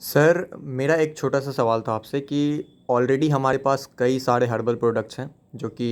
Sir, मेरा एक छोटा सा सवाल था आपसे कि ऑलरेडी हमारे पास कई सारे हर्बल प्रोडक्ट्स हैं जो कि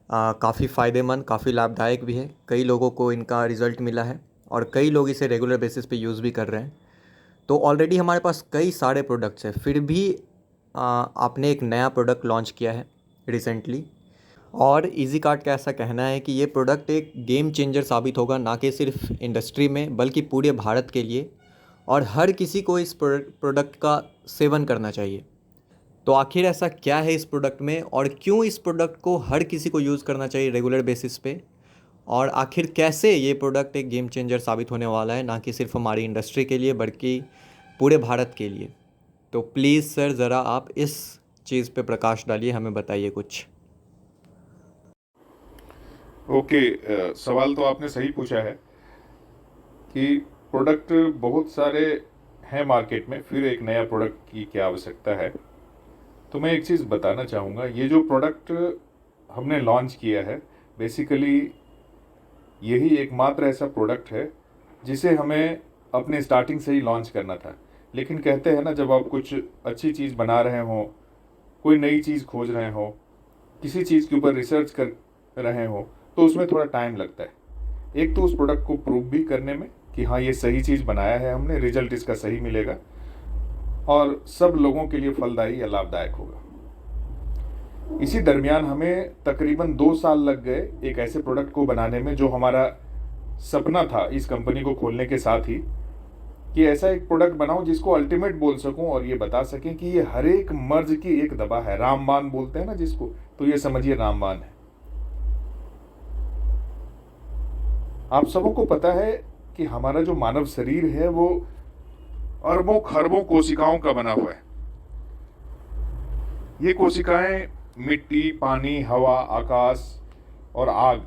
काफ़ी फ़ायदेमंद, काफ़ी लाभदायक भी है। कई लोगों को इनका रिज़ल्ट मिला है और कई लोग इसे रेगुलर बेसिस पे यूज़ भी कर रहे हैं। तो ऑलरेडी हमारे पास कई सारे प्रोडक्ट्स हैं, फिर भी आपने एक नया प्रोडक्ट लॉन्च किया है रिसेंटली। और इजी कार्ड का ऐसा कहना है कि ये प्रोडक्ट एक गेम चेंजर साबित होगा, ना कि सिर्फ इंडस्ट्री में बल्कि पूरे भारत के लिए। और हर किसी को इस प्रोडक्ट का सेवन करना चाहिए। तो आखिर ऐसा क्या है इस प्रोडक्ट में और क्यों इस प्रोडक्ट को हर किसी को यूज़ करना चाहिए रेगुलर बेसिस पे? और आखिर कैसे ये प्रोडक्ट एक गेम चेंजर साबित होने वाला है, ना कि सिर्फ हमारी इंडस्ट्री के लिए बल्कि पूरे भारत के लिए? तो प्लीज़ सर, ज़रा आप इस चीज़ पे प्रकाश डालिए, हमें बताइए कुछ। ओके। सवाल तो आपने सही पूछा है कि प्रोडक्ट बहुत सारे हैं मार्केट में, फिर एक नया प्रोडक्ट की क्या आवश्यकता है। तो मैं एक चीज़ बताना चाहूँगा, ये जो प्रोडक्ट हमने लॉन्च किया है, बेसिकली यही एकमात्र ऐसा प्रोडक्ट है जिसे हमें अपने स्टार्टिंग से ही लॉन्च करना था। लेकिन कहते हैं ना, जब आप कुछ अच्छी चीज़ बना रहे हो, कोई नई चीज़ खोज रहे हो, किसी चीज़ के ऊपर रिसर्च कर रहे हो, तो उसमें थोड़ा टाइम लगता है। एक तो उस प्रोडक्ट को प्रूव भी करने में कि हाँ, ये सही चीज़ बनाया है हमने, रिजल्ट इसका सही मिलेगा और सब लोगों के लिए फलदायी या लाभदायक होगा। इसी दरमियान हमें तकरीबन 2 साल लग गए एक ऐसे प्रोडक्ट को बनाने में जो हमारा सपना था इस कंपनी को खोलने के साथ ही, कि ऐसा एक प्रोडक्ट बनाऊं जिसको अल्टीमेट बोल सकूं और ये बता सकें कि ये हर एक मर्ज की एक दवा है। रामबाण बोलते हैं ना जिसको, तो ये समझिए रामबाण है। आप सबों को पता है कि हमारा जो मानव शरीर है वो अरबों खरबों कोशिकाओं का बना हुआ है। ये कोशिकाएं मिट्टी, पानी, हवा, आकाश और आग,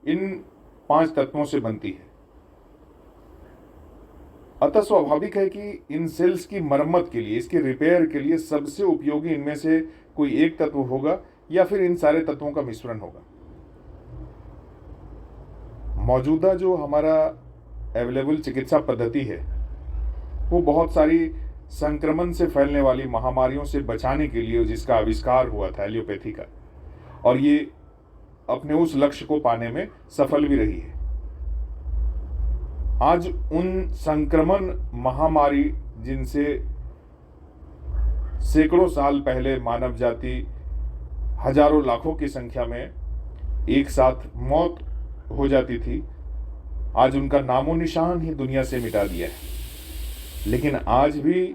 इन 5 तत्वों से बनती है। अतः स्वाभाविक है कि इन सेल्स की मरम्मत के लिए, इसके रिपेयर के लिए सबसे उपयोगी इनमें से कोई एक तत्व होगा या फिर इन सारे तत्वों का मिश्रण होगा। मौजूदा जो हमारा अवेलेबल चिकित्सा पद्धति है वो बहुत सारी संक्रमण से फैलने वाली महामारियों से बचाने के लिए जिसका आविष्कार हुआ था एलियोपैथी का, और ये अपने उस लक्ष्य को पाने में सफल भी रही है। आज उन संक्रमण महामारी जिनसे सैकड़ों साल पहले मानव जाति हजारों लाखों की संख्या में एक साथ मौत हो जाती थी, आज उनका नामो निशान ही दुनिया से मिटा दिया है। लेकिन आज भी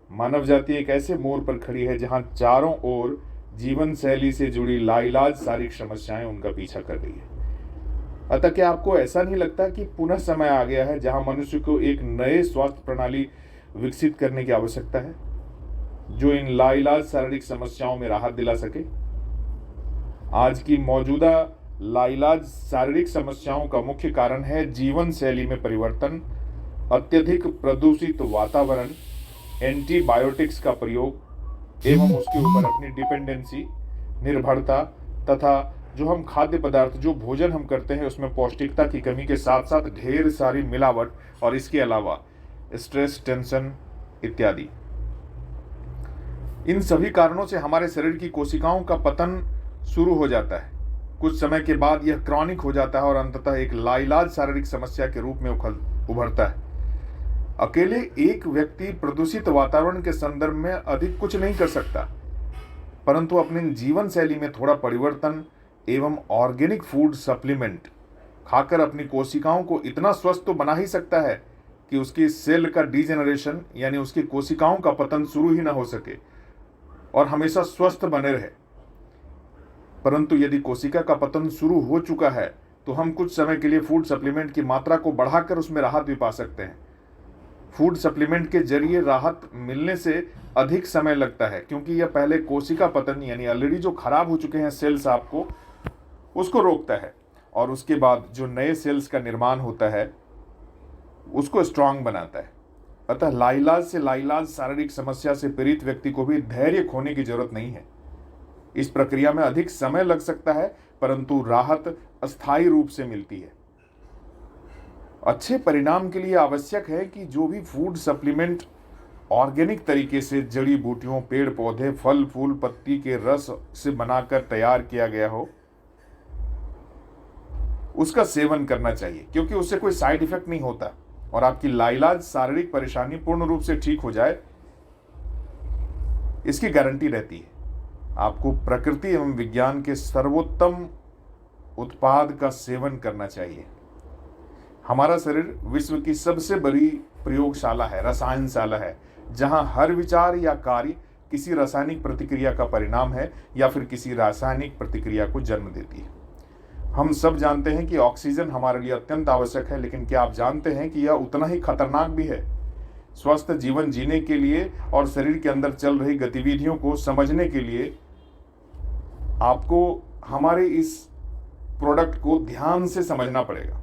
मानव जाति एक ऐसे मोड़ पर खड़ी है जहां चारों ओर जीवन शैली से जुड़ी लाइलाज शारीरिक समस्याएं उनका पीछा कर रही है। अतः क्या आपको ऐसा नहीं लगता कि पुनः समय आ गया है जहां मनुष्य को एक नए स्वास्थ्य प्रणाली विकसित करने की आवश्यकता है जो इन लाइलाज शारीरिक समस्याओं में राहत दिला सके? आज की मौजूदा लाइलाज शारीरिक समस्याओं का मुख्य कारण है जीवन शैली में परिवर्तन, अत्यधिक प्रदूषित वातावरण, एंटीबायोटिक्स का प्रयोग एवं उसके ऊपर अपनी डिपेंडेंसी, निर्भरता, तथा जो हम खाद्य पदार्थ, जो भोजन हम करते हैं उसमें पौष्टिकता की कमी के साथ साथ ढेर सारी मिलावट, और इसके अलावा स्ट्रेस, टेंशन इत्यादि। इन सभी कारणों से हमारे शरीर की कोशिकाओं का पतन शुरू हो जाता है। कुछ समय के बाद यह क्रॉनिक हो जाता है और अंततः एक लाइलाज शारीरिक समस्या के रूप में उभरता है। अकेले एक व्यक्ति प्रदूषित वातावरण के संदर्भ में अधिक कुछ नहीं कर सकता, परंतु अपने जीवन शैली में थोड़ा परिवर्तन एवं ऑर्गेनिक फूड सप्लीमेंट खाकर अपनी कोशिकाओं को इतना स्वस्थ तो बना ही सकता है कि उसकी सेल का डीजेनरेशन यानी उसकी कोशिकाओं का पतन शुरू ही ना हो सके और हमेशा स्वस्थ बने रहे। परंतु यदि कोशिका का पतन शुरू हो चुका है तो हम कुछ समय के लिए फूड सप्लीमेंट की मात्रा को बढ़ाकर उसमें राहत भी पा सकते हैं। फूड सप्लीमेंट के जरिए राहत मिलने से अधिक समय लगता है, क्योंकि यह पहले कोशिका पतन यानी ऑलरेडी जो खराब हो चुके हैं सेल्स आपको उसको रोकता है और उसके बाद जो नए सेल्स का निर्माण होता है उसको स्ट्रांग बनाता है। अतः लाइलाज से लाइलाज शारीरिक समस्या से पीड़ित व्यक्ति को भी धैर्य खोने की जरूरत नहीं है। इस प्रक्रिया में अधिक समय लग सकता है परंतु राहत अस्थायी रूप से मिलती है। अच्छे परिणाम के लिए आवश्यक है कि जो भी फूड सप्लीमेंट ऑर्गेनिक तरीके से जड़ी बूटियों, पेड़ पौधे, फल फूल, पत्ती के रस से बनाकर तैयार किया गया हो, उसका सेवन करना चाहिए, क्योंकि उससे कोई साइड इफेक्ट नहीं होता और आपकी लाइलाज शारीरिक परेशानी पूर्ण रूप से ठीक हो जाए, इसकी गारंटी रहती है। आपको प्रकृति एवं विज्ञान के सर्वोत्तम उत्पाद का सेवन करना चाहिए। हमारा शरीर विश्व की सबसे बड़ी प्रयोगशाला है, रसायनशाला है, जहां हर विचार या कार्य किसी रासायनिक प्रतिक्रिया का परिणाम है या फिर किसी रासायनिक प्रतिक्रिया को जन्म देती है। हम सब जानते हैं कि ऑक्सीजन हमारे लिए अत्यंत आवश्यक है, लेकिन क्या आप जानते हैं कि यह उतना ही खतरनाक भी है? स्वस्थ जीवन जीने के लिए और शरीर के अंदर चल रही गतिविधियों को समझने के लिए आपको हमारे इस प्रोडक्ट को ध्यान से समझना पड़ेगा।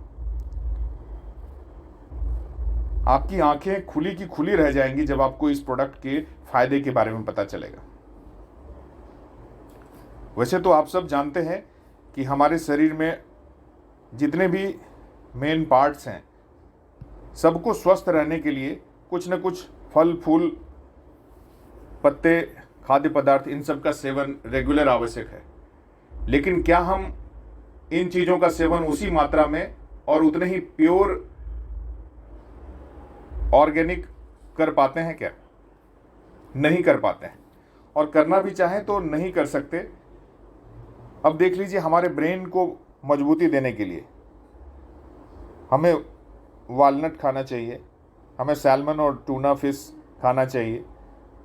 आपकी आंखें खुली की खुली रह जाएंगी जब आपको इस प्रोडक्ट के फायदे के बारे में पता चलेगा। वैसे तो आप सब जानते हैं कि हमारे शरीर में जितने भी मेन पार्ट्स हैं, सबको स्वस्थ रहने के लिए कुछ न कुछ फल फूल, पत्ते, खाद्य पदार्थ, इन सब का सेवन रेगुलर आवश्यक है। लेकिन क्या हम इन चीज़ों का सेवन उसी मात्रा में और उतने ही प्योर ऑर्गेनिक कर पाते हैं? क्या नहीं कर पाते हैं, और करना भी चाहें तो नहीं कर सकते। अब देख लीजिए, हमारे ब्रेन को मजबूती देने के लिए हमें वालनट खाना चाहिए, हमें सैल्मन और टूना फिश खाना चाहिए,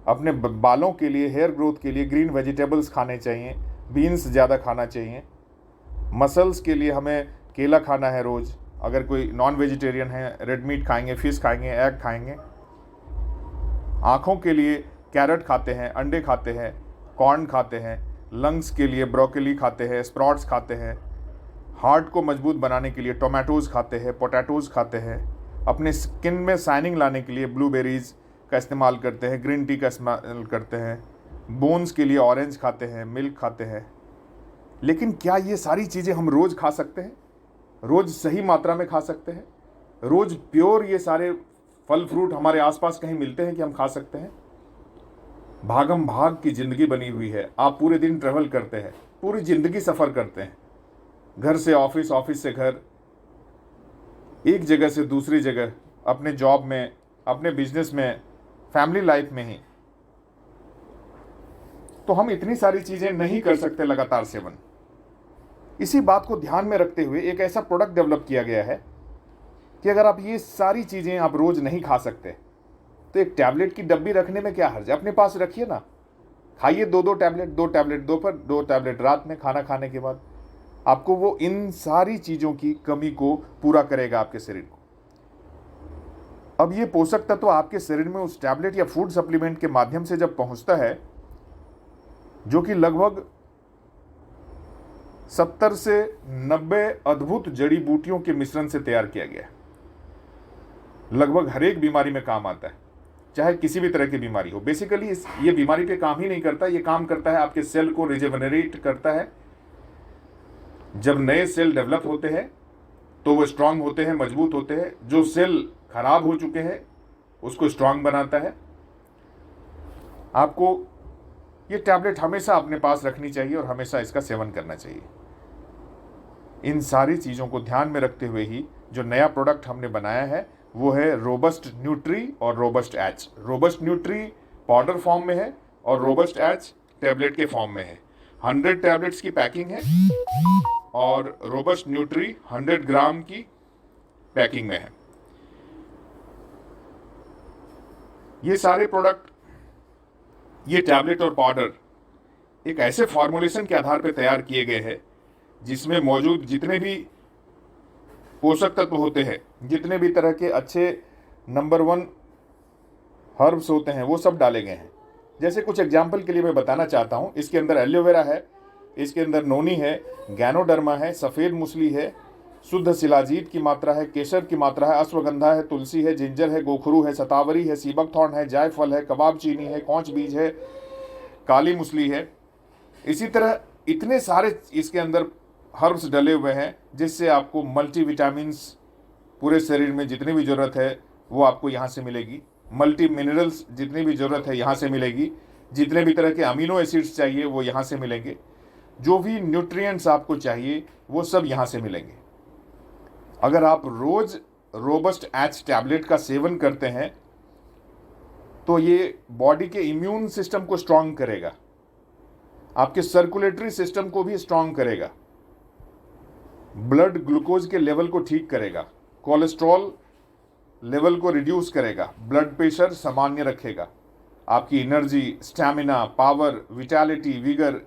अपने बालों के लिए, हेयर ग्रोथ के लिए ग्रीन वेजिटेबल्स खाने चाहिए, बीन्स ज़्यादा खाना चाहिए, मसल्स के लिए हमें केला खाना है रोज़, अगर कोई नॉन वेजिटेरियन है रेड मीट खाएंगे, फिश खाएंगे, एग खाएंगे, आँखों के लिए कैरेट खाते हैं, अंडे खाते हैं, कॉर्न खाते हैं, लंग्स के लिए ब्रोकली खाते हैं, स्प्राउट्स खाते हैं, हार्ट को मजबूत बनाने के लिए टोमेटोज़ खाते हैं, पोटैटोज़ खाते हैं, अपने स्किन में शाइनिंग लाने के लिए ब्लूबेरीज़ का इस्तेमाल करते हैं, ग्रीन टी का इस्तेमाल करते हैं, बोन्स के लिए ऑरेंज खाते हैं, मिल्क खाते हैं। लेकिन क्या ये सारी चीज़ें हम रोज़ खा सकते हैं? रोज़ सही मात्रा में खा सकते हैं? रोज़ प्योर ये सारे फल फ्रूट हमारे आसपास कहीं मिलते हैं कि हम खा सकते हैं? भागम भाग की ज़िंदगी बनी हुई है। आप पूरे दिन ट्रैवल करते हैं, पूरी ज़िंदगी सफ़र करते हैं, घर से ऑफिस, ऑफिस से घर, एक जगह से दूसरी जगह, अपने जॉब में, अपने बिजनेस में, फैमिली लाइफ में ही। तो हम इतनी सारी चीज़ें नहीं कर सकते लगातार सेवन। इसी बात को ध्यान में रखते हुए एक ऐसा प्रोडक्ट डेवलप किया गया है कि अगर आप ये सारी चीज़ें आप रोज़ नहीं खा सकते तो एक टैबलेट की डब्बी रखने में क्या हर्ज है? अपने पास रखिए ना, खाइए 2-2 टैबलेट, 2 टैबलेट दोपहर, 2 टैबलेट रात में खाना खाने के बाद। आपको वो इन सारी चीज़ों की कमी को पूरा करेगा आपके शरीर को। अब ये पोषक तत्व आपके शरीर में उस टैबलेट या फूड सप्लीमेंट के माध्यम से जब पहुंचता है, जो कि लगभग 70 से 90 अद्भुत जड़ी बूटियों के मिश्रण से तैयार किया गया है, लगभग हर एक बीमारी में काम आता है, चाहे किसी भी तरह की बीमारी हो। बेसिकली ये बीमारी पे काम ही नहीं करता, ये काम करता है आपके सेल को रिजेनरेट करता है। जब नए सेल डेवलप होते हैं तो वो स्ट्रांग होते हैं, मजबूत होते हैं। जो सेल खराब हो चुके हैं उसको स्ट्रांग बनाता है। आपको ये टैबलेट हमेशा अपने पास रखनी चाहिए और हमेशा इसका सेवन करना चाहिए। इन सारी चीज़ों को ध्यान में रखते हुए ही जो नया प्रोडक्ट हमने बनाया है वो है रोबस्ट न्यूट्री और robust H. Robust nutri powder form में है और रोबस्ट एच टैबलेट के फॉर्म में है। 100 टैबलेट्स की पैकिंग है और रोबस्ट न्यूट्री 100 ग्राम की पैकिंग में है। ये सारे प्रोडक्ट, ये टैबलेट और पाउडर एक ऐसे फॉर्मुलेशन के आधार पर तैयार किए गए हैं जिसमें मौजूद जितने भी पोषक तत्व होते हैं, जितने भी तरह के अच्छे नंबर 1 हर्ब्स होते हैं, वो सब डाले गए हैं। जैसे कुछ एग्जाम्पल के लिए मैं बताना चाहता हूँ, इसके अंदर एलोवेरा है, इसके अंदर नोनी है, गैनोडर्मा है, सफ़ेद मूसली है, शुद्ध शिलाजीत की मात्रा है, केसर की मात्रा है, अश्वगंधा है, तुलसी है, जिंजर है, गोखरू है, शतावरी है, सीबक थॉर्न है, जायफल है, कबाब चीनी है, कौच बीज है, काली मूसली है। इसी तरह इतने सारे इसके अंदर हर्ब्स डले हुए हैं जिससे आपको मल्टी विटामिन्स पूरे शरीर में जितनी भी ज़रूरत है वो आपको यहाँ से मिलेगी। मल्टी मिनरल्स जितनी भी ज़रूरत है यहाँ से मिलेगी, जितने भी तरह के अमीनो एसिड्स चाहिए वो यहाँ से मिलेंगे, जो भी न्यूट्रिएंट्स आपको चाहिए वो सब यहाँ से मिलेंगे। अगर आप रोज़ रोबस्ट एच टैबलेट का सेवन करते हैं तो ये बॉडी के इम्यून सिस्टम को स्ट्रांग करेगा, आपके सर्कुलेटरी सिस्टम को भी स्ट्रांग करेगा, ब्लड ग्लूकोज के लेवल को ठीक करेगा, कोलेस्ट्रॉल लेवल को रिड्यूस करेगा, ब्लड प्रेशर सामान्य रखेगा, आपकी energy, stamina, power, vitality, vigour,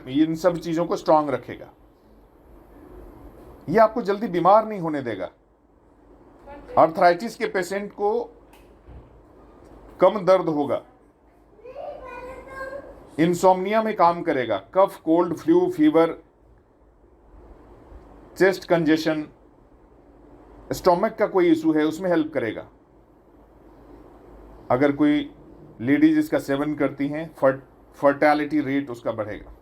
इन सब चीज़ों को स्ट्रांग रखेगा। ये आपको जल्दी बीमार नहीं होने देगा। आर्थराइटिस के पेशेंट को कम दर्द होगा, इंसोम्निया में काम करेगा, cough, cold, flu, fever, chest congestion, stomach का कोई इशू है उसमें हेल्प करेगा। अगर कोई लेडीज इसका सेवन करती हैं, फर्टिलिटी रेट उसका बढ़ेगा।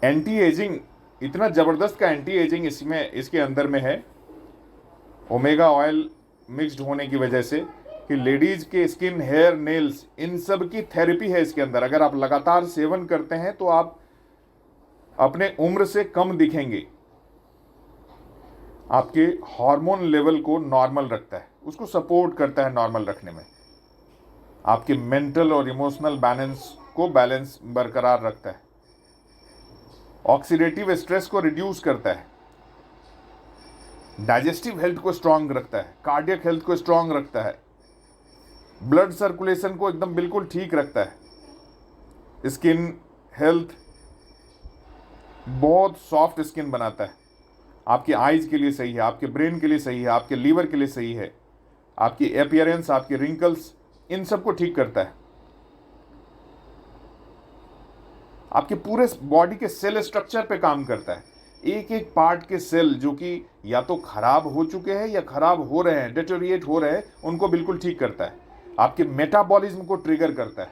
एंटी एजिंग, इतना जबरदस्त का एंटी एजिंग इसके अंदर में है, ओमेगा ऑयल मिक्स्ड होने की वजह से, कि लेडीज के स्किन, हेयर, नेल्स, इन सब की थेरेपी है इसके अंदर। अगर आप लगातार सेवन करते हैं तो आप अपने उम्र से कम दिखेंगे। आपके हार्मोन लेवल को नॉर्मल रखता है, उसको सपोर्ट करता है नॉर्मल रखने में। आपके मेंटल और इमोशनल बैलेंस बरकरार रखता है। ऑक्सीडेटिव स्ट्रेस को रिड्यूस करता है, डाइजेस्टिव हेल्थ को स्ट्रांग रखता है, कार्डियक हेल्थ को स्ट्रांग रखता है, ब्लड सर्कुलेशन को एकदम बिल्कुल ठीक रखता है, स्किन हेल्थ, बहुत सॉफ्ट स्किन बनाता है, आपकी आईज के लिए सही है, आपके ब्रेन के लिए सही है, आपके लीवर के लिए सही है, आपकी अपीयरेंस, आपकी रिंकल्स, इन सब को ठीक करता है। आपके पूरे बॉडी के सेल स्ट्रक्चर पे काम करता है। एक एक पार्ट के सेल जो कि या तो खराब हो चुके हैं या खराब हो रहे हैं, डिटोरिएट हो रहे हैं, उनको बिल्कुल ठीक करता है। आपके मेटाबॉलिज्म को ट्रिगर करता है,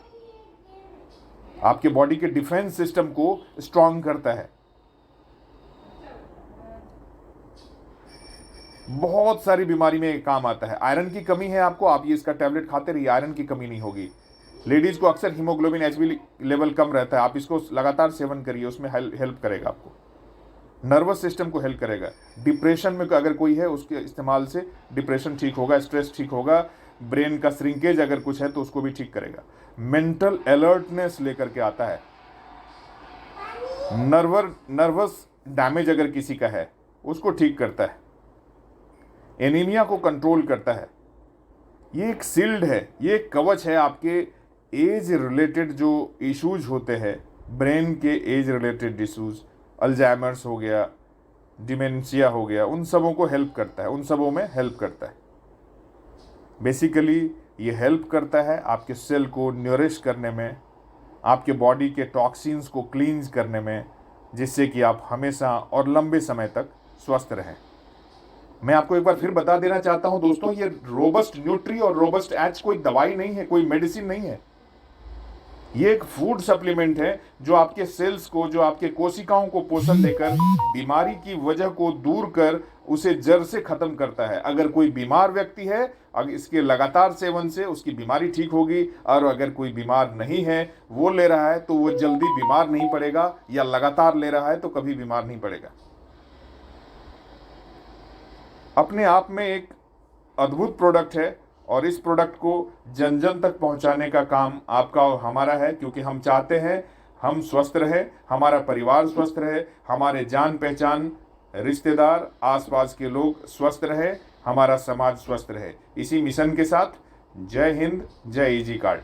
आपके बॉडी के डिफेंस सिस्टम को स्ट्रांग करता है। बहुत सारी बीमारी में काम आता है। आयरन की कमी है आपको, आप ये इसका टैबलेट खाते रहिए, आयरन की कमी नहीं होगी। लेडीज को अक्सर हीमोग्लोबिन एचबी लेवल कम रहता है, आप इसको लगातार सेवन करिए, उसमें हेल्प करेगा आपको। नर्वस सिस्टम को हेल्प करेगा। डिप्रेशन में अगर कोई है उसके इस्तेमाल से डिप्रेशन ठीक होगा, स्ट्रेस ठीक होगा, ब्रेन का श्रिंकेज अगर कुछ है तो उसको भी ठीक करेगा। मेंटल अलर्टनेस लेकर के आता है। नर्वस डैमेज अगर किसी का है उसको ठीक करता है। एनीमिया को कंट्रोल करता है। ये एक शील्ड है, ये एक कवच है आपके एज रिलेटेड जो इश्यूज होते हैं, ब्रेन के एज रिलेटेड इश्यूज, अल्जाइमर्स हो गया, डिमेंशिया हो गया, उन सबों को हेल्प करता है, उन सबों में हेल्प करता है। बेसिकली ये हेल्प करता है आपके सेल को न्यूरिश करने में, आपके बॉडी के टॉक्सिन्स को क्लींस करने में, जिससे कि आप हमेशा और लंबे समय तक स्वस्थ रहें। मैं आपको एक बार फिर बता देना चाहता हूं दोस्तों, ये रोबस्ट न्यूट्री और रोबस्ट एच कोई दवाई नहीं है, कोई मेडिसिन नहीं है। ये एक फूड सप्लीमेंट है जो आपके सेल्स को, जो आपके कोशिकाओं को पोषण देकर बीमारी की वजह को दूर कर उसे जड़ से खत्म करता है। अगर कोई बीमार व्यक्ति है, अगर इसके लगातार सेवन से उसकी बीमारी ठीक होगी, और अगर कोई बीमार नहीं है, वो ले रहा है तो वो जल्दी बीमार नहीं पड़ेगा, या लगातार ले रहा है तो कभी बीमार नहीं पड़ेगा। अपने आप में एक अद्भुत प्रोडक्ट है, और इस प्रोडक्ट को जन जन तक पहुंचाने का काम आपका और हमारा है, क्योंकि हम चाहते हैं हम स्वस्थ रहे, हमारा परिवार स्वस्थ रहे, हमारे जान पहचान, रिश्तेदार, आसपास के लोग स्वस्थ रहे, हमारा समाज स्वस्थ रहे। इसी मिशन के साथ जय हिंद, जय ईजी कार्ड।